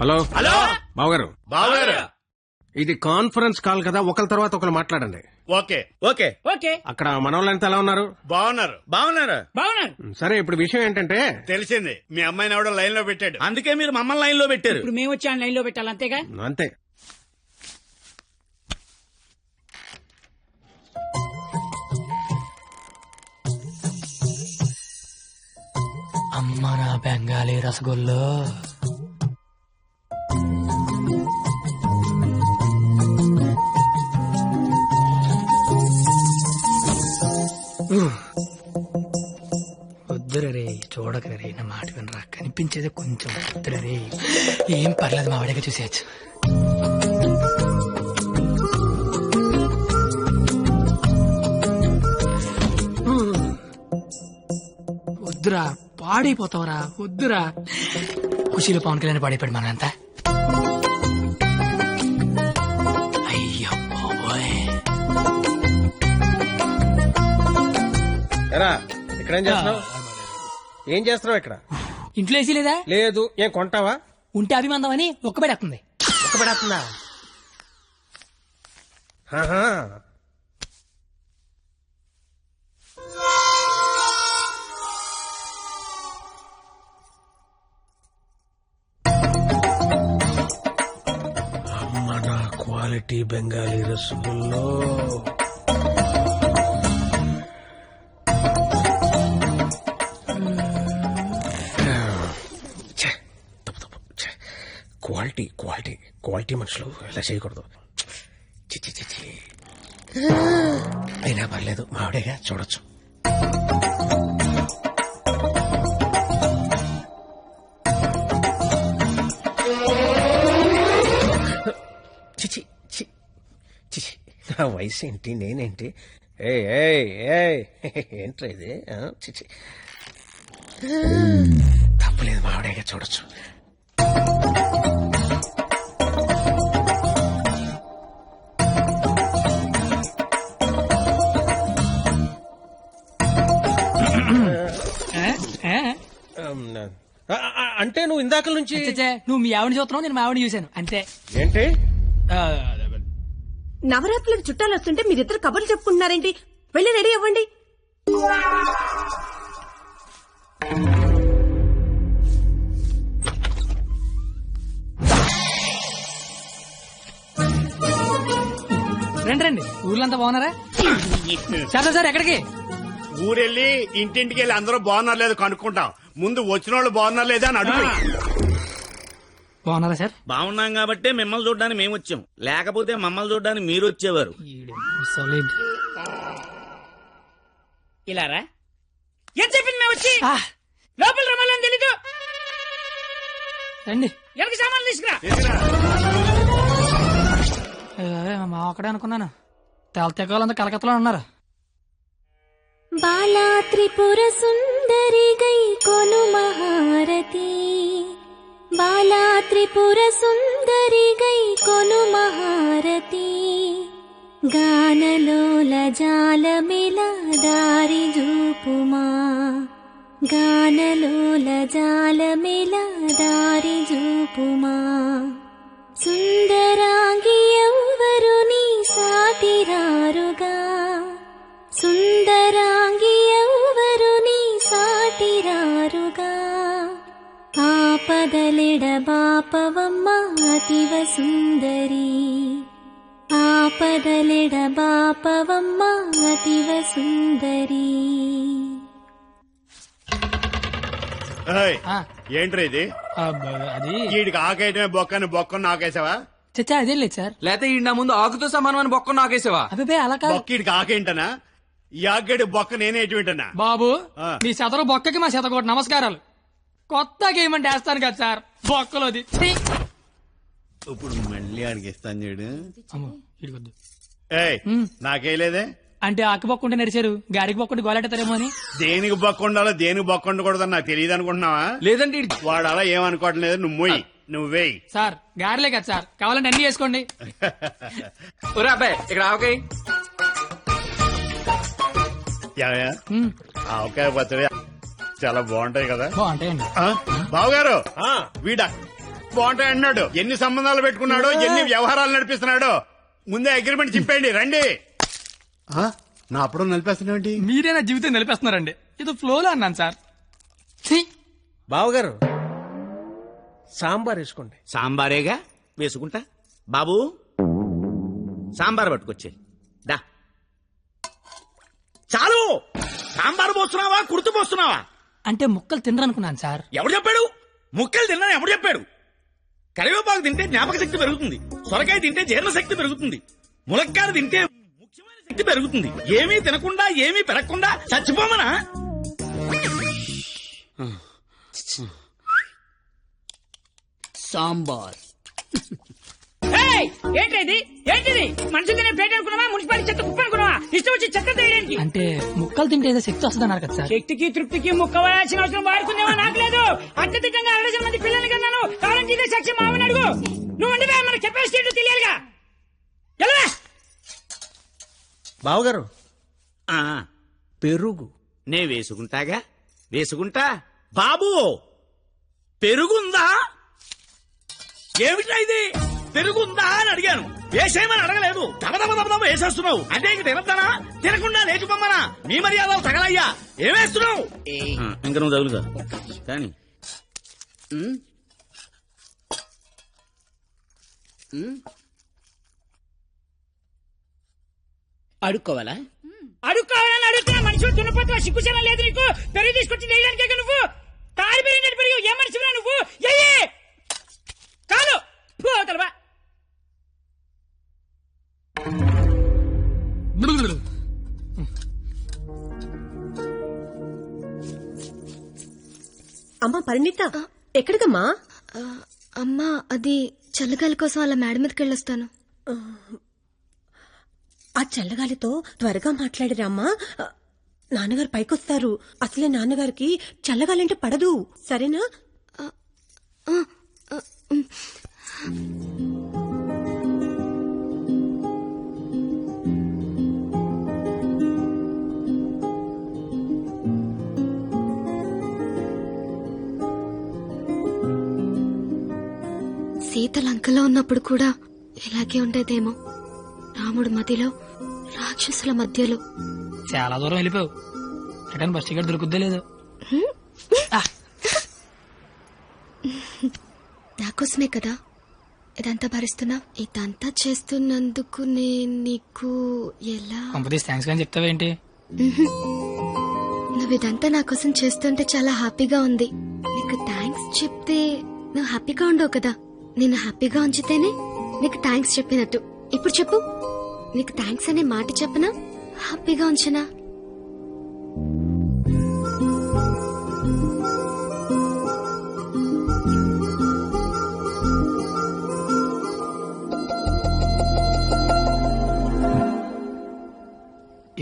Hello hello బావగారు, బావగారు, ఇది కాన్ఫరెన్స్ కాల్ కదా, ఒకరి తర్వాత ఒకరు మాట్లాడండి. ఓకే ఓకే ఓకే అక్కడ మనోళ్ళంతా ఎలా ఉన్నారు? బాగున్నారు బాగున్నారు. సరే, ఇప్పుడు విషయం ఏంటంటే తెలిసింది. మీ అమ్మాయిని ఎవడో లైన్ లో పెట్టాడు. అందుకే మీరు మమ్మల్ని లైన్ లో పెట్టారు. ఇప్పుడు మేము వచ్చి లైన్ లో పెట్టాలి అంతేగా. అంతే. అమ్మ నా బెంగాలీ రసగుల్లో. వద్దురే రే, చూడకరే రే, నా మాట వినరా. కనిపించేది కొంచెం వద్దురే రే. ఏం పర్లేదు, మా వాడిగా చూసేయచ్చు. వద్దురా, పాడైపోతావరా. వద్దురా. ఖుషీలో పవన్ కళ్యాణ్ పాడైపోయాడు మనంతా. అయ్యో బాబోయ్. ఎరా, ఇక్కడ ఏం చేస్తున్నావు? ఏం చేస్తున్నావు ఇక్కడ? ఇంట్లో వేసి లేదా? లేదు. ఏం కొంటావా? ఉంటే అభిమందం అని ఒక్కబడేస్తుంది. ఒక్కబడేస్తుందా? అమ్మ నా క్వాలిటీ బెంగాలీ రసగుల్లో. క్వాలిటీ క్వాలిటీ క్వాలిటీ మనుషులు ఇలా చేయకూడదు. చిచ్చి చిచ్చి. అయినా పర్లేదు, మావిడేగా చూడొచ్చు. చిచి చిచి, నా వయసు ఏంటి, నేనేంటి? ఏంట్రా ఇది? చిచి, తప్పలేదు, మావిడేగా చూడొచ్చు. అంటే నువ్వు ఇందాక నుంచి నువ్వు మీ ఆవిడ చూస్తున్నావు, నేను మా ఆవిడ చూశాను అంతే. ఏంటి? నవరాత్రులకు చుట్టాలు వస్తుంటే మీరిద్దరు కబుర్లు చెప్పుకుంటున్నారేంటి? వెళ్ళి రెడీ అవ్వండి. రండి రండి, ఊర్లంతా బాగున్నారా? సార్ సార్ ఎక్కడికి? ఊరెళ్ళి ఇంటింటికి వెళ్ళి అందరూ బాగున్నారు లేదు కనుక్కుంటాం. ముందు వచ్చిన వాళ్ళు బాగున్నారు లేదా అని అడుగు. బాగున్నారా సార్? బాగున్నాం కాబట్టి మిమ్మల్ని చూడడానికి మేము వచ్చాం, లేకపోతే మమ్మల్ని చూడడానికి మీరు వచ్చేవారు. సాలిడ్. ఇలారా ఏం చెప్పింది మేము వచ్చి లోపల రమ్మాలని తెలీదు. రండి. ఎవరికి సామాన్లు తీసుకురా. మా ఒక్కడే అనుకున్నాను. తెగలంతా కలకత్తలో ఉన్నారు. బాలా త్రిపుర సుందరి గై కొను మహారతి, బాలా త్రిపుర సుందరి గై కొను మహారతి, గానలోల జాలమిల దారి జూపుమా, గానలోల జాలమిల దారి జూపుమా, సుందరాంగి ఎవ్వరు నీ సాటిరారుగా, సుందరాంగి ఎవ్వరు నీ సాటిరారుగా, ఆపదలెడ బాపవమ్మ అతివ సుందరి, ఆపదలెడ బాపవమ్మ అతివ సుందరి. ఏంట్రా ఇది? అది వీడికి ఆకేయటమే బొక్కని బొక్కను నాకేసావా? చచ్చా అదేం లేదు సార్. లేకపోతే ఈ నా ముందు ఆకుతో సమానమైన బొక్క నాకేసావా? అభిపే అలా కాదు. బొక్క వీడికి ఆకేంటనా? ఈ ఆకేడు బొక్క నేనే ఎటువంటనా? బాబు మీ శతరు బొక్కకి మా శతకోటి నమస్కారాలు. కొత్తగా ఏమంటే వేస్తాను కదా సార్ బొక్కలోది. ఇప్పుడు మళ్ళీ ఆడికి ఇస్తాను చూడు. ఇడికొద్దు. ఏయ్ నాకేలేదే అంటే ఆకు బొక్క ఉంటే నడిచారు, గారికి బొక్క ఉంటే గోలెట్టారేమో అని. దేనికి బొక్క ఉండాలో దేనికి బొక్క ఉండకూడదని నాకు తెలియదు అనుకుంటున్నావా? లేదంటే వాడు అలా ఏమనుకోవటం లేదు. నువ్వు మొయ్యి, నువ్వేయి. సార్ గారెలే కదా సార్, కావాలంటే అన్ని వేసుకోండి. ఒరే అబ్బాయి ఇక్కడ ఆవకాయ. ఆవకాయ పచ్చడి చాలా బాగుంటాయి కదా. బాగుంటాయండి. బావగారు వీడా బాగుంటాయి అన్నాడు. ఎన్ని సంబంధాలు పెట్టుకున్నాడు, ఎన్ని వ్యవహారాలు నడిపిస్తున్నాడు. ముందే అగ్రిమెంట్ చెప్పండి. రండి. నా అప్పుడు నడిపేస్తున్నాండి. మీరే నా జీవితం నిలిపేస్తున్నారండి. ఏదో ఫ్లోలో అన్నాను సార్. ఛీ! బావగారు సాంబార్ వేసుకోండి. సాంబారేగా వేసుకుంటా. బాబు సాంబార్ పట్టుకొచ్చే దా. చాలు. సాంబార్ పోస్తున్నావా, కుర్తు పోస్తున్నావా? అంటే ముక్కలు తినరనుకున్నాను సార్. ఎవడు చెప్పాడు? ముక్కలు తిన్నా ఎవడు చెప్పాడు? కరివేపాకు తింటే జ్ఞాపక శక్తి పెరుగుతుంది, సొరకాయ తింటే జీర్ణ శక్తి పెరుగుతుంది, ములక్కాయ తింటే ముఖ్యమైన శక్తి పెరుగుతుంది. ఏమీ తినకుండా ఏమీ పెరగకుండా చచ్చిపోమనా? సాంబార్. ఏంటిది? ఏంటిది? మనుషులు తినే ప్లేట్ అనుకున్నావా, మున్సిపాలిటీ చెత్త కుప్ప అనుకున్నావా? ఇష్టం వచ్చి చెత్త తీయడానికి. అంటే ముక్కలు తింటే ఏదో శక్తి వస్తుంది అన్నారు కదా సార్. శక్తికి తృప్తికి ముక్క వేయాల్సిన అవసరం వాడుకుందేమో నాకు లేదు. అత్యధికంగా 60 మంది పిల్లల్ని కన్నాను. కావాలని ఇదే సాక్ష్యం మామని అడుగు. నువ్వు అంటే మన కెపాసిటీ ఏంటో తెలియాలిగా. ఎలా? బావగారు ఆ, పెరుగు నే వేసుకుంటాగా, వేసుకుంటా. బాబు పెరుగుందా? ఏమిటా ఇది? పెరుగుందా అని అడిగాను, వేసేయమని అడగలేదు. దబదబ వేసేస్తున్నావు. అంటే ఇంక తినద్దానా? తినకుండా లేచిపోమ్మనా? నీ మర్యాదలు తగలయ్యా. ఏమేస్తున్నావు? ఇంక నువ్వు తగులుగా కానీ అడుక్కోవాలా? అడుక్కోవాలని అడుగుతున్నా. మనిషి దున్నపోతున్నా, సిగ్గుచనం లేదు నీకు. పెరుగు తీసుకొచ్చి వేయడానికే నువ్వు. తాడి పెరిగినట్టు పెరుగు. ఏ మనిషిరా నువ్వు? చాలు పోతలవా. అమ్మా పరిణిత, ఎక్కడికమ్మా? అమ్మా అది చల్లగాలి కోసం అలా మేడ మీదకి వెళ్ళొస్తాను. ఆ చల్లగాలితో త్వరగా మాట్లాడిరామ్మా. నాన్నగారు పైకొస్తారు. అసలే నాన్నగారికి చల్లగాలంటే పడదు. సరేనా? సీత లంకలో ఉన్నప్పుడు కూడా ఇలాగే ఉండేదేమో. రాముడు మధ్యలో, రాక్షసుల మధ్యలో. చాలా దూరం వెళ్ళిపోయావు. రిటర్న్ బస్ టికెట్ దొరుకుద్దే లేదు. నాకోసమే కదా ఇదంతా భరిస్తున్నా. ఇదంతా చేస్తున్నందుకు నేను నీకు ఎలా కంపెనీస్ థ్యాంక్స్ కానీ చెప్తావేంటి? నువ్వు ఇదంతా నా కోసం చేస్తుంటే చాలా హ్యాపీగా ఉంది. నీకు థ్యాంక్స్ చెప్తే నువ్వు హ్యాపీగా ఉండవు కదా. నేను హ్యాపీగా ఉంచితేనే నీకు థ్యాంక్స్ చెప్పినట్టు. ఇప్పుడు చెప్పు, నీకు థ్యాంక్స్ అనే మాట చెప్పనా, హ్యాపీగా ఉంచనా?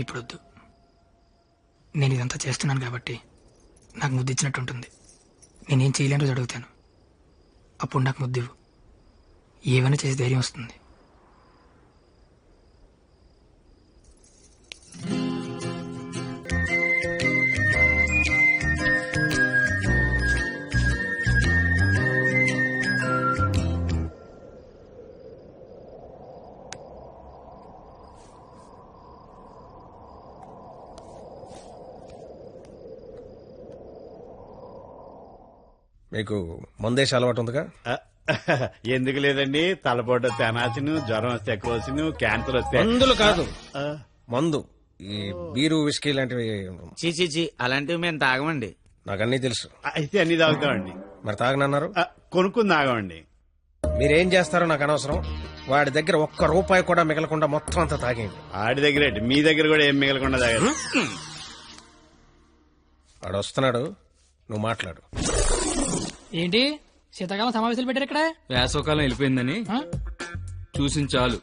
ఇప్పుడొద్దు. నేను ఇదంతా చేస్తున్నాను కాబట్టి నాకు ముద్దు ఇచ్చినట్టు ఉంటుంది. నేనేం చేయలేని రోజు అడుగుతాను, అప్పుడు నాకు ముద్దు ఇవ్వు. ఏమైనా చేసి ధైర్యం వస్తుంది. మీకు మందేసి అలవాటు ఉందిగా? ఎందుకు లేదండి. తలపోటు తెనాసిను, జ్వరం వస్తే ఎక్కువసిను, క్యాన్సర్ వస్తే మందులు కాదు, మందు. ఈ బీరు విస్కీ లాంటివి చీ అలాంటివి మేము తాగమండి. నాకన్నీ తెలుసు. అయితే అన్ని తాగుతామండి. మరి తాగనన్నారు? కొనుక్కుని తాగమండి. మీరేం చేస్తారో నాకు అనవసరం. వాడి దగ్గర ఒక్క రూపాయి కూడా మిగలకుండా మొత్తం అంతా తాగేయండి. ఆడి దగ్గర మీ దగ్గర కూడా ఏం మిగలకుండా తాగారు. వాడు వస్తున్నాడు, నువ్వు మాట్లాడు. ఏంటి శీతాకాలం సమావేశాలు పెట్టారు ఇక్కడ? వేసవకాలం వెళ్ళిపోయిందని చూసిన చాలు.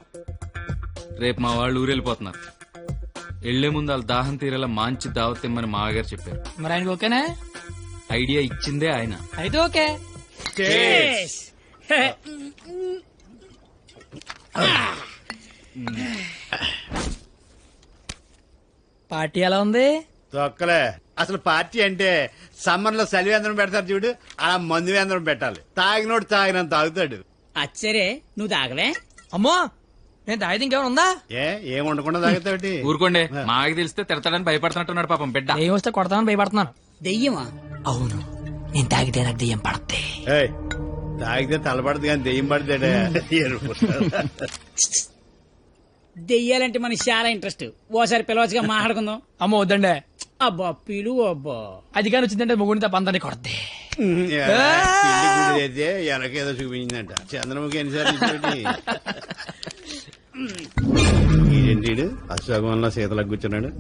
రేపు మా వాళ్ళు ఊరెళ్ళిపోతున్నారు. వెళ్లే ముందు వాళ్ళ దాహం తీరేలా మంచి దావత్ ఇమ్మని మామగారు చెప్పారు. మరి ఆయనకి ఓకేనా? ఐడియా ఇచ్చిందే ఆయన. అయితే ఓకే. పార్టీ ఎలా ఉంది? తొక్కలే. అసలు పార్టీ అంటే సమ్మర్ లో చలివేంద్రం పెడతారు చూడు, అలా మందు వేంద్రం పెట్టాలి. తాగినోడు తాగినంత తాగుతాడు. అచ్చరే నువ్వు తాగలే? అమ్మో నేను తాగితే ఇంకేమైనా ఉందా? ఏం ఉండకుండా తాగుతాడు. ఊరుకోండి, మాకు తెలిస్తే తిడతాడని భయపడుతున్నట్టున్నాడు పాపం బిడ్డ. ఏం వస్తే కొడతామని భయపడుతున్నాను. దెయ్యమా? అవును, నేను తాగితే నాకు దెయ్యం పడద్ది. ఏయ్, తాగితే తలపడదు కానీ దెయ్యం పడతాడే. దెయ్యాలంటే మనకి చాలా ఇంట్రెస్ట్. ఓసారి పిలవచ్చుగా మాట్లాడుకుందాం. అమ్మో వద్దండే. అబ్బా పిలువు. అబ్బా అది కానీ వచ్చిందంటే ముగ్గురిని తప్ప అందరినీ కొడద్ది. అయితే ఎనకేదో చూపించిందంట. చంద్రముఖి ఎన్నిసార్లు ఏంటి అశోకంలో శీతలకు కూర్చున్నాడు.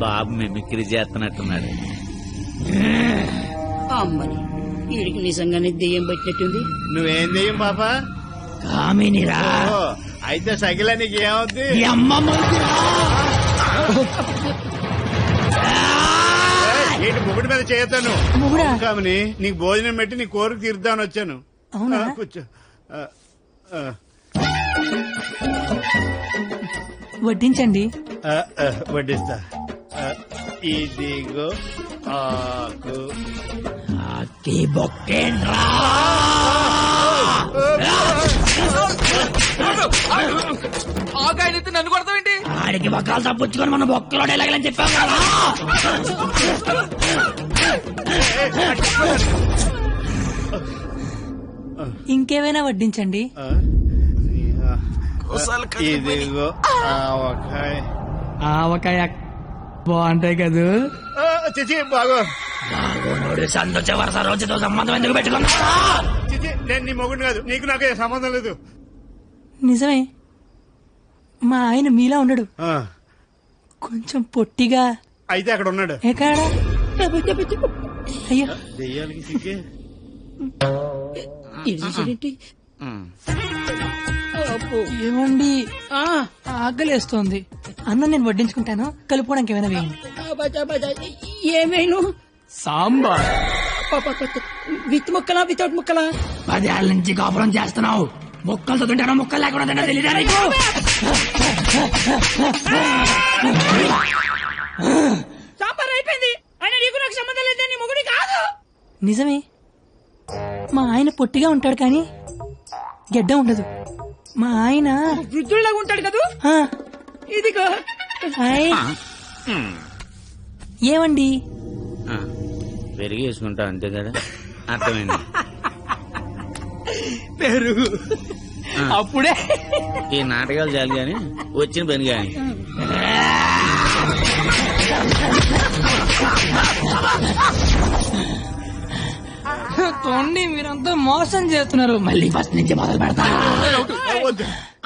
బాబు మిమిక్రీ చేస్తున్నట్టున్నాడు. అమ్మని వీడికి నిజంగానే దెయ్యం పట్టినట్టుంది. నువ్వేం దెయ్యం పాపా? కామినిరా. ఓ, అయితే సగిల నీకు ఏమవుద్ది? ఏంటి ముగ్గుడి మీద చేయతాను కామని? నీకు భోజనం పెట్టి నీ కోరిక తీర్దామని వచ్చాను. కూర్చో. వడ్డించండి. వడ్డిస్తా. ఇదిగో ఆకు. ఆకాయనైతే నన్ను కొడతావేంటి? ఆడికి బొక్కలు తప్పించుకొని మన బొక్కలో ఎలాగలని చెప్పాం కదా. ఇంకేమైనా వడ్డించండి. ఇదిగో ఆవకాయ. ఆవకాయ బాగుంటాయి కదూ. చిచి బాగో. సంతోష వరుస రోజుతో సంబంధం ఎందుకు పెట్టుకున్నా? చిచి, నేను నీ మొగుడు కాదు, నీకు నాకు ఏ సంబంధం లేదు. నిజమే, మా ఆయన మీలా ఉండడు, కొంచెం పొట్టిగా. అయితే అక్కడ ఉన్నాడు. ఎక్కడ? అయ్యో దెయ్యాలకి సిగ్గే. ఏమండి, ఆకలేస్తోంది. అన్నం నేను వడ్డించుకుంటాను, కలుపుకోవడానికి ఏమైనా వేయండి. ఏమైనా సాంబార్. విత్ ముక్కలా వితౌట్ ముక్కలా? 10 ఏళ్ళ నుంచి కాపురం చేస్తున్నావు, ముక్కలతో తింటానో ముక్కలు లేకుండా తింటా తెలియదా నీకు? సాంబార్ అయిపోయింది. ఆయన నీకు నాకు సంబంధం లేదు, నీ మొగుడి కాదు. నిజమే, మా ఆయన పొట్టిగా ఉంటాడు కానీ గెడ్డ ఉండదు. మా ఆయన వృద్ధుల్లాగా ఉంటాడు కదా. ఇదిగో ఏమండి, పెరిగి వేసుకుంటా అంతే కదా. అర్థమైంది. పెరుగు అప్పుడే ఈ నాటకాలు చాలు గాని వచ్చిన పని గాని. తోండి, మీరంతా మోసం చేస్తున్నారు. మళ్ళీ ఫస్ట్ నుంచి మొదలు పెడతా.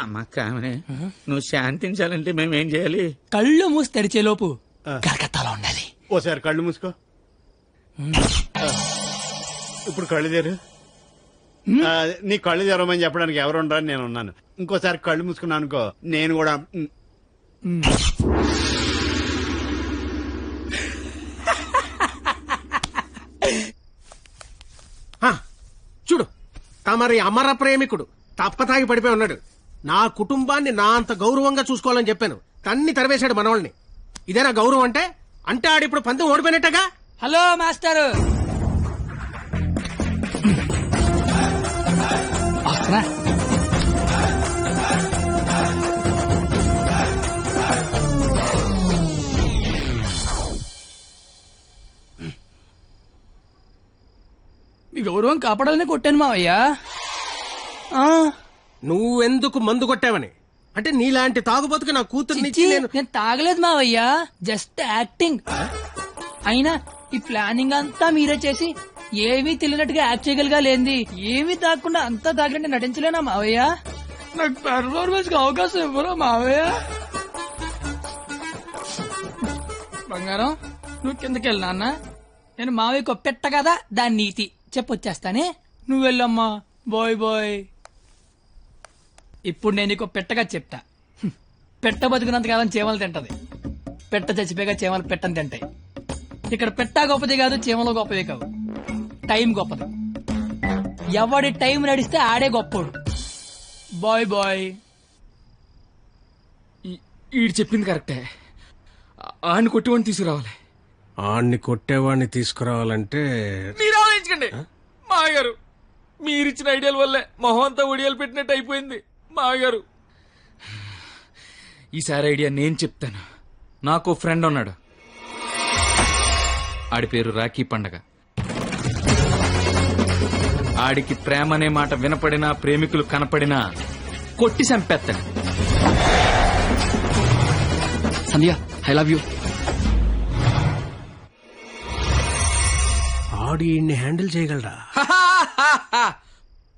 అమ్మ కామనే, నువ్వు శాంతించాలంటే మేమేం చేయాలి? కళ్ళు మూసి తెరిచేలోపు కలకత్తాలో ఉండాలి. ఓసారి కళ్ళు మూసుకో. ఇప్పుడు కళ్ళు తెరు. నీ కళ్ళు తెరవమని చెప్పడానికి ఎవరు ఉండరని నేను ఉన్నాను. ఇంకోసారి కళ్ళు మూసుకున్నా అనుకో, నేను కూడా. చూడు, తమరి అమర ప్రేమికుడు తప్పతాగి పడిపోయి ఉన్నాడు. నా కుటుంబాన్ని నా అంత గౌరవంగా చూసుకోవాలని చెప్పాను, తన్ని తరివేశాడు మనవాళ్ళని. ఇదేనా గౌరవం అంటే? అంటే ఆడిప్పుడు పందెం ఓడిపోయినట్టగా. హలో మాస్టర్, వస్తున్నా. మీ గౌరవం కాపాడాలని కొట్టాను మావయ్యా. నువ్వెందుకు మందు కొట్టావని? అంటే నీలాంటి తాగుబోతుకి నా కూతుర్నిచ్చి నేను తాగలేదు మావయ్యా, జస్ట్ యాక్టింగ్. అయినా ఈ ప్లానింగ్ అంతా మీరే చేసి ఏమీ తెలియనట్టుగా యాక్ట్ చేయగలిగా లేంది. ఏమీ తాగకుండా అంతా తాగినట్టు నటించలేనా మావయ్య? నాకు పెర్ఫార్మెన్స్ కి అవకాశం ఇవ్వరా మావయ్య? బంగారం, నువ్వు కిందకెళ్ళి నాన్న, నేను మావయ్యకు పెట్ట కదా దాని నీతి చెప్పొచ్చేస్తానే. నువ్వు వెళ్ళమ్మా. Bye bye. ఇప్పుడు నేను నీకు పెట్టగా చెప్తా. పెట్ట బతుకున్నంత కాదని చీమలు తింటది, పెట్ట చచ్చిపోయాక చీమలు పెట్టని తింటాయి. ఇక్కడ పెట్ట గొప్పది కాదు, చీమలు గొప్పది కావు, టైం గొప్పది. ఎవడి టైం నడిస్తే ఆడే గొప్పోడు. Bye bye. ఈడు చెప్పింది కరెక్టే. ఆయన కొట్టివాడిని తీసుకురావాలి. ఆణ్ణి కొట్టేవాడిని తీసుకురావాలంటే మీరు ఆలోచించకండి మాగారు. మీరిచ్చిన ఐడియాల వల్లే మొహం అంతా ఒడియాలు పెట్టినట్టు అయిపోయింది మాగారు. ఈసారి ఐడియా నేను చెప్తాను. నాకు ఫ్రెండ్ ఉన్నాడు, ఆడి పేరు రాఖీ పండగ. ఆడికి ప్రేమ అనే మాట వినపడినా, ప్రేమికులు కనపడినా కొట్టి చంపేస్తాడు. Sandhya I love you. ఆడి హ్యాండిల్ చేయగలరా?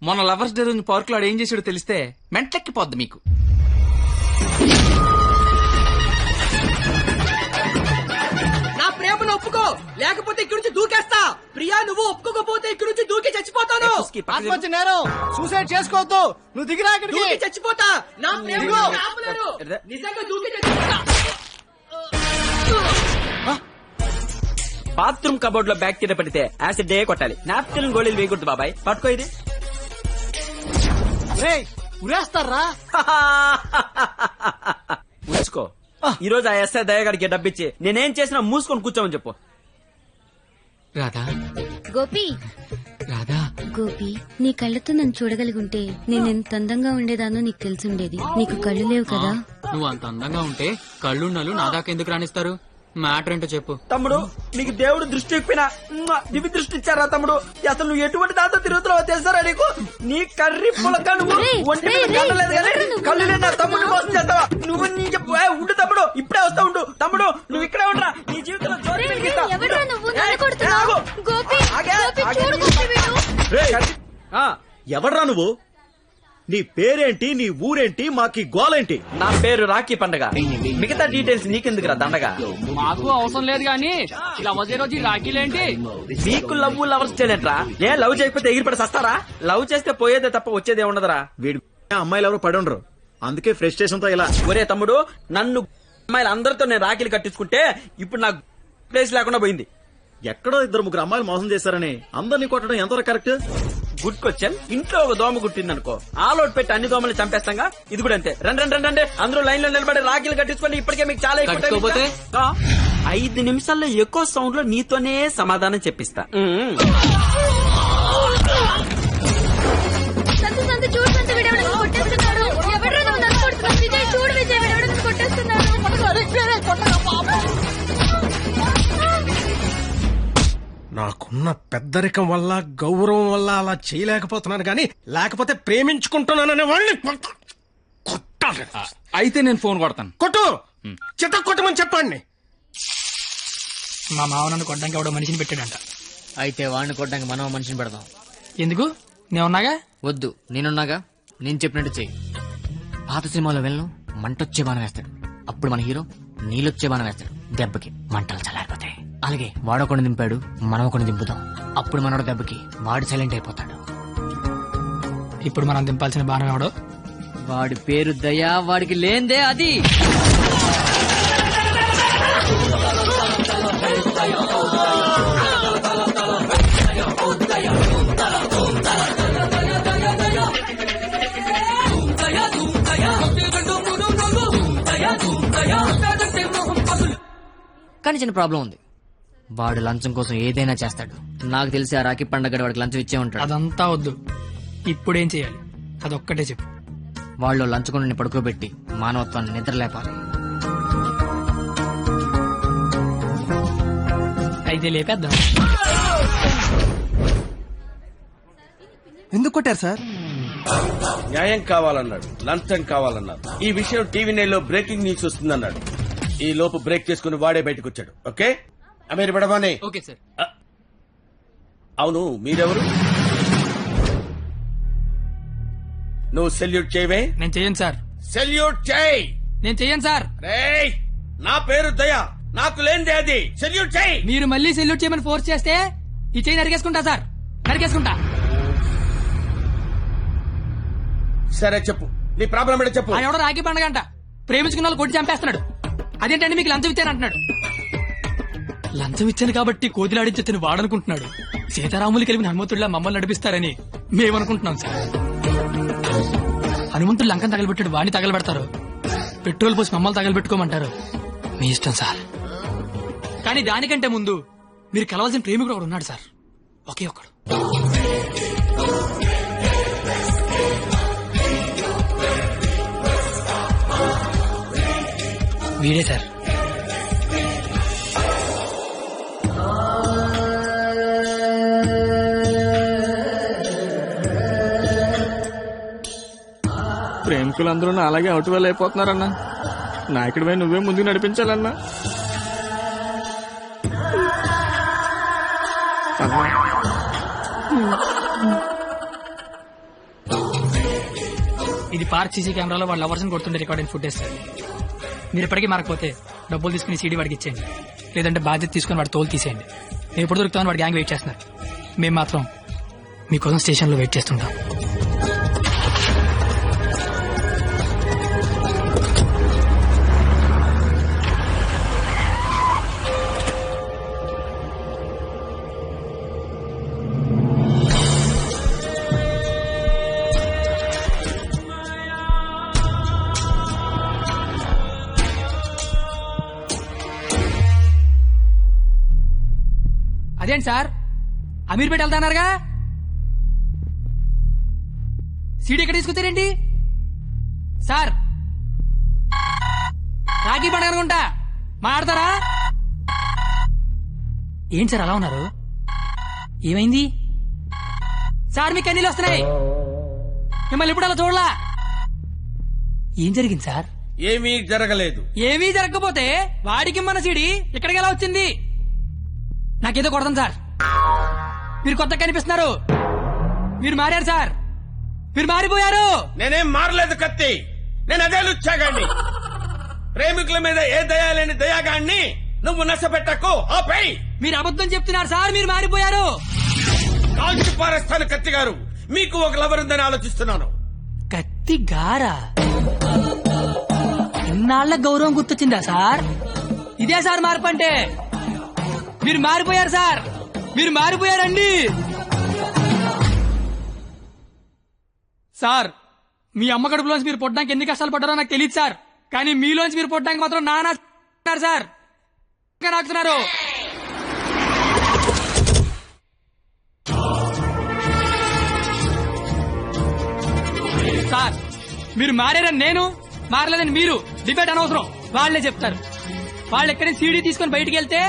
మొన్న లవర్స్ డే రోజు పార్క్ లో ఆడు ఏం చేసాడో తెలిస్తే మెంటెక్కిపోద్ది మీకు. నా ప్రేమను ఒప్పుకో, లేకపోతే ఇక్కడి నుంచి దూకేస్తా. ప్రియా నువ్వు ఒప్పుకోకపోతే ఇక్కడి నుంచి దూకి చచ్చిపోతాను. ఆత్మహత్య నేరం, సూసైడ్ చేసుకోవద్దు. నువ్వు దిగిరా ఇక్కడికి. దూకి చచ్చిపోతా. నా ప్రేమను ఆపలేరు. నిజంగా దూకి చచ్చిపోతా. బాత్రూమ్ కబోర్డ్ లో బ్యాక్టీరియా పడితే యాసిడ్ డే కొట్టాలి. నాప్కిన్ గోళీలు వేయకూడదు బాబాయ్. పట్టుకో ఇది. ఉరేస్తారా? ఉంచుకో. ఈ రోజు ఆ ఎస్ఐ దయగాడికి డబ్బిచ్చి నేనేం చేసినా మూసుకొని కూర్చోమని చెప్పు. రాధా, గోపి రాధా, గోపి నీ కళ్ళతో నన్ను చూడగలిగుంటే నేను ఎంత అందంగా ఉండేదానో నీకు తెలిసుండేది. నీకు కళ్ళు లేవు కదా. నువ్వు అంత అందంగా ఉంటే కళ్ళున్నాలు నా దాకా ఎందుకు రాణిస్తారు? మ్యాటర్ ఏంటో చెప్పు. తమ్ముడు నీకు దేవుడు దృష్టి ఇప్పినా దివి దృష్టి ఇచ్చారా తమ్ముడు? అసలు నువ్వు ఎటువంటి దాంతో తిరుగుతున్నావో తెలుసారా నీకు? నీ కర్రీ పులక నువ్వు ఒంటి మీద కళ్ళలేదు కానీ కళ్ళు లేదా తమ్ముడు మోసం చేస్తావా నువ్వు? నీ చెప్పు ఉండు తమ్ముడు, ఇప్పుడే వస్తా ఉండు తమ్ముడు. నువ్వు ఇక్కడే ఉండరా, నీ జీవితంలో జ్యోతి వెలిగిస్తా. ఎవడ్రా నువ్వు? నీ పేరేంటి, నీ ఊరేంటి, మాకి గోలేంటి? నా పేరు రాఖీ పండగ. మిగతా డీటెయిల్స్ నీకెందుకురా దండగా? మాకు అవసరం లేదు గానీ లవ్ రోజు రాఖీలేంటి? నీకు లవ్ లవర్స్ చేయలేంట్రా? ఏ లవ్ చేయకపోతే ఎగిరిపడి సస్తారా? లవ్ చేస్తే పోయేదే తప్ప వచ్చేదే ఉండదురా. వీడి అమ్మాయిలు ఎవరు పడి ఉండరు, అందుకే ఫ్రస్ట్రేషన్ తో ఇలా. ఒరే తమ్ముడు, నన్ను అమ్మాయిలు అందరితో నేను రాఖీలు కట్టించుకుంటే ఇప్పుడు నాకు ప్లేస్ లేకుండా పోయింది. ఎక్కడో 2-3 అమ్మాయిలు మోసం చేశారని అందరినీ కొట్టడం ఎంతవరకు కరెక్ట్? Good question. ఇంట్లో ఒక దోమ గుట్టిందనుకో, ఆలోట్ పెట్టి అన్ని దోమలు చంపేస్తాగా. ఇది కూడా అంతే. రండి అందరూ లైన్ లో నిలబడి రాఖీలు కట్టించుకోండి. ఇప్పటికే మీకు చాలా ఎక్కువ. 5 నిమిషాల్లో ఎక్కువ సౌండ్ లో నీతోనే సమాధానం చెప్పిస్తా. నాకున్న పెద్దరికం వల్ల, గౌరవం వల్ల అలా చేయలేకపోతున్నాను గాని, లేకపోతే ప్రేమించుకుంటున్నాననే వాళ్ళని కొట్టాలి. అయితే నేను ఫోన్ కొడతాను. కొట్టు, చిత్త కొట్టమని చెప్పండి. మా మావ నన్ను కొట్టడానికి ఎవడో మనిషిని పెట్టాడంట. అయితే వాడిని కొట్టడానికి మనం మనిషిని పెడదాం. ఎందుకు? నేనున్నాగా. వద్దు, నేనున్నాగా. నేను చెప్పినట్టు చెయ్యి. పాత సినిమాలో వెళ్ళను మంటొచ్చే బాణం వేస్తాడు, అప్పుడు మన హీరో నీళ్ళొచ్చే బాణం వేస్తాడు. దెబ్బకి మంటలు చల్లారిపోతాయి. అలాగే వాడొకడిని దింపాడు, మనం ఒకడిని దింపుదాం. అప్పుడు మనోడు దెబ్బకి వాడు సైలెంట్ అయిపోతాడు. ఇప్పుడు మనం దింపాల్సిన బాణం ఎవడో? వాడి పేరు దయా, వాడికి లేందే అది. కానీ చిన్న ప్రాబ్లం ఉంది. వాడు లంచం కోసం ఏదైనా చేస్తాడు. నాకు తెలిసి ఆ రాఖీ పండగ వాడికి లంచం ఇచ్చే ఉంటాడు. అదంతా వద్దు, ఇప్పుడేం చేయాలి అదొక్కటే చెప్పు. వాళ్ళు లంచుకొని పడుకోబెట్టి మానవత్వాన్ని నిద్రలేపాలి. అయితే లేపేద్దాం. ఎందుకు కొట్టారు సార్? న్యాయం కావాలన్నాడు, లంచం కావాలన్నాడు. ఈ విషయం టీవీ నైన్లో బ్రేకింగ్ న్యూస్ వస్తుందన్నాడు. ఈ లోపు బ్రేక్ చేసుకుని వాడే బయటకు వచ్చాడు. ఓకే అమీర్ బడబానే. Okay sir. అవును, మీరెవరు? నువ్వు సెల్యూట్ చేయవే? నేను చెయ్యను సార్. సెల్యూట్ చేయి. నేను చెయ్యను సార్. రేయ్, నా పేరు దయా, నాకు లేనిదే అది. సెల్యూట్ చేయి. మీరు మళ్ళీ సెల్యూట్ చేయమని ఫోర్స్ చేస్తే ఈ చెయ్యి నరికేసుకుంటా సార్, నరికేసుకుంటా. సరే చెప్పు, నీ ప్రాబ్లం ఏంటో చెప్పు. ఆ ఎవడో రాఖీ పండగ అంట ప్రేమించుకున్న వాళ్ళు కొట్టి చంపేస్తున్నాడు. అదేంటంటే మీకు లంచం ఇచ్చాను అంటున్నాడు. లంచం ఇచ్చాను కాబట్టి కోతిలాడించి తిని వాడనుకుంటున్నాడు. సీతారాములు కలిపిన హనుమంతుడిలా మమ్మల్ని నడిపిస్తారని మేమనుకుంటున్నాం సార్. హనుమంతుడు లంకం తగలబెట్టాడు, వాడిని తగలబెడతారు. పెట్రోల్ పోసి మమ్మల్ని తగలబెట్టుకోమంటారు, మీ ఇష్టం సార్. కానీ దానికంటే ముందు మీరు కలవాల్సిన ప్రేమికుడు ఒకడు ఉన్నాడు సార్, ఒకే ఒకడు. వీడే సార్. ప్రేమికులందరూ నా అలాగే అవుట్ వెల్ అయిపోతున్నారన్నా. నాయకుడిపై నువ్వే ముందుకు నడిపించాలన్నా. ఇది పార్క్ సీసీ కెమెరాలో వాళ్ళ లవర్స్ కొడుతుండే రికార్డింగ్ ఫుటేజ్ సార్. మీరు ఇప్పటికీ మారకపోతే డబ్బులు తీసుకుని సీడీ వాడికి ఇచ్చేయండి, లేదంటే బాధ్యత తీసుకుని వాడి తోలు తీసేయండి. నేను ఎప్పుడు దొరుకుతామని వాడి గ్యాంగ్ వెయిట్ చేస్తున్నారు. మేము మాత్రం మీకోసం స్టేషన్లో వెయిట్ చేస్తుంటాం. అదేంటి సార్, అమీర్పేట వెళ్తానారుగా, సీడీ ఎక్కడ తీసుకొచ్చారేంటి సార్? రాఖీ పండుగ అనుకుంటా, మాట్లాడతారా? ఏంటి సార్ అలా ఉన్నారు, ఏమైంది సార్? మీకు కన్నీళ్ళు వస్తున్నాయి, మిమ్మల్ని ఇప్పుడు అలా చూడలా. ఏం జరిగింది సార్? ఏమీ జరగలేదు. ఏమీ జరగకపోతే వాడికి మన సీడీ ఇక్కడికి ఎలా వచ్చింది? నాకేదో కొడతాం సార్, మీరు కొత్తగా కనిపిస్తున్నారు, మీరు మారారు సార్, మీరు మారిపోయారు. నేనేం మారలేదు కత్తి, నేను అదే లుచ్చాగాన్ని. ప్రేమికుల మీద ఏ దయాలేని దయాగాన్ని నువ్వు నష్టపెట్టకు, ఆపై. మీరు అబద్ధం చెప్తున్నారు సార్, మీరు మారిపోయారు. కాల్చి పారేస్తాను కత్తి గారు, మీకు ఒక లవర్ ఉందని ఆలోచిస్తున్నాను. కత్తి గారా? ఇన్నాళ్ల గౌరవం గుర్తొచ్చిందా సార్? ఇదే సార్ మార్పు అంటే. మీరు మారిపోయారు సార్, మీరు మారిపోయారండి సార్. మీ అమ్మ కడుపులోంచి మీరు పుట్టడానికి ఎన్ని కష్టాలు పడ్డారో నాకు తెలియదు సార్, కానీ మీలోంచి మీరు పుట్టడానికి మాత్రం నానా సార్ నాకుతున్నారు సార్. మీరు మారారని నేను, మారలేదని మీరు డిబేట్ అనవసరం, వాళ్లే చెప్తారు. వాళ్ళు ఎక్కడి సీడీ తీసుకొని బయటికి వెళ్తే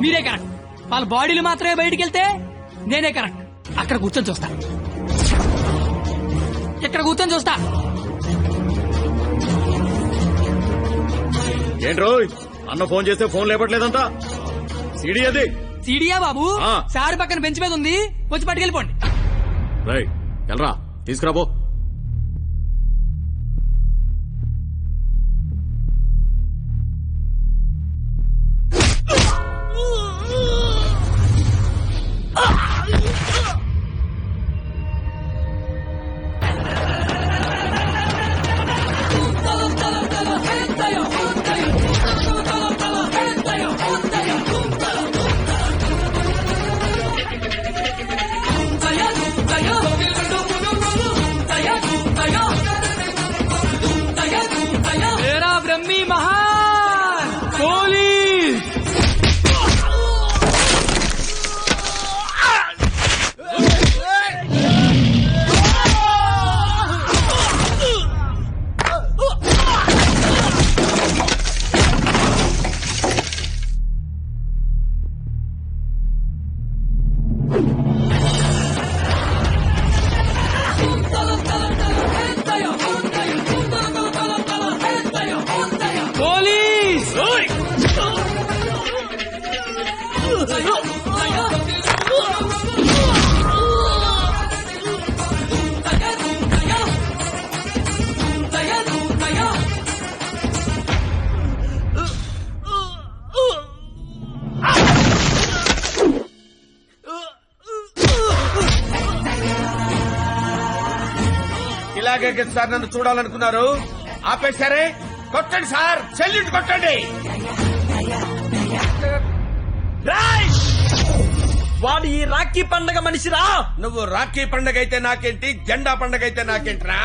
మీరే కరెక్ట్, వాళ్ళ బాడీలు మాత్రమే బయటికి వెళ్తే నేనే కరెక్ట్. అక్కడ కూర్చొని చూస్తా, ఇక్కడ కూర్చొని చూస్తా. ఏంట్రో అన్న ఫోన్ చేస్తే ఫోన్ లేపట్లేదంట, సీడీ అది. సీడీయా బాబు? సార్ పక్కన బెంచ్ మీద ఉంది, వచ్చి పట్టుకెళ్ళిపోండి. రైట్, వెళ్ళరా, తీసుకురాబో. ఇలాగే సార్ నన్ను చూడాలనుకున్నారు, ఆపేశారే. కొట్టండి సార్, సెల్యూట్ కొట్టండి. వాడు ఈ రాఖీ పండగ మనిషిరా. నువ్వు రాఖీ పండగ అయితే నాకేంటి, జెండా పండగ అయితే నాకేంట్రా?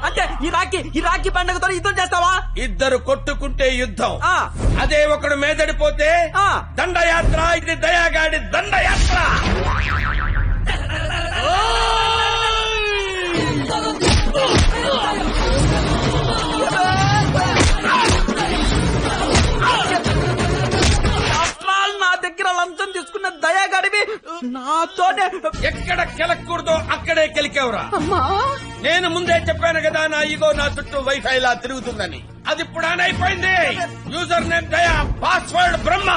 అంటే ఈ రాఖీ పండగతో యుద్ధం చేస్తావా? ఇద్దరు కొట్టుకుంటే యుద్ధం, ఆ. అదే ఒకడు మేదడిపోతే ఆ. దండయాత్ర. ఇది దయాగాడి దండయాత్ర. నా దగ్గర లంచం తీసుకున్న దయాగాడివి నాతోనే ఎక్కడ కెలకూడదో అక్కడే కెలికేవరా. నేను ముందే చెప్పాను కదా, నా ఈగో నా చుట్టూ వైఫై లా తిరుగుతుందని. అది ఇప్పుడు ఆన్ అయిపోయింది. యూజర్ నేమ్ దయా, పాస్వర్డ్ బ్రహ్మ.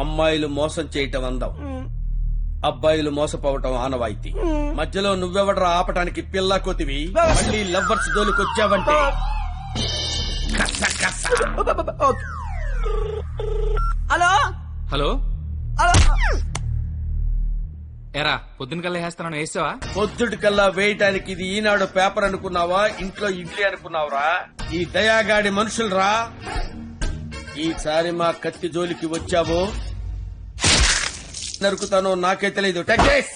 అమ్మాయిలు మోసం చేయటం అందం, అబ్బాయిలు మోసపోవటం ఆనవాయితీ. మధ్యలో నువ్వెవడరా ఆపటానికి పిల్ల కొతివి? మళ్ళీ లవ్వర్స్ దోలుకొచ్చావంటే హలో హలో హలో. ఎరా పొద్దున కల్లా వేస్తాను వేసావా? పొద్దుటి కల్లా వేయటానికి ఇది ఈనాడు పేపర్ అనుకున్నావా, ఇంట్లో ఇడ్లీ అనుకున్నావురా? ఈ దయాగాడి మనుషులరా. ఈసారి మా కత్తి జోలికి వచ్చావో నరుకుతానో నాకే తెలియదు. Tech this.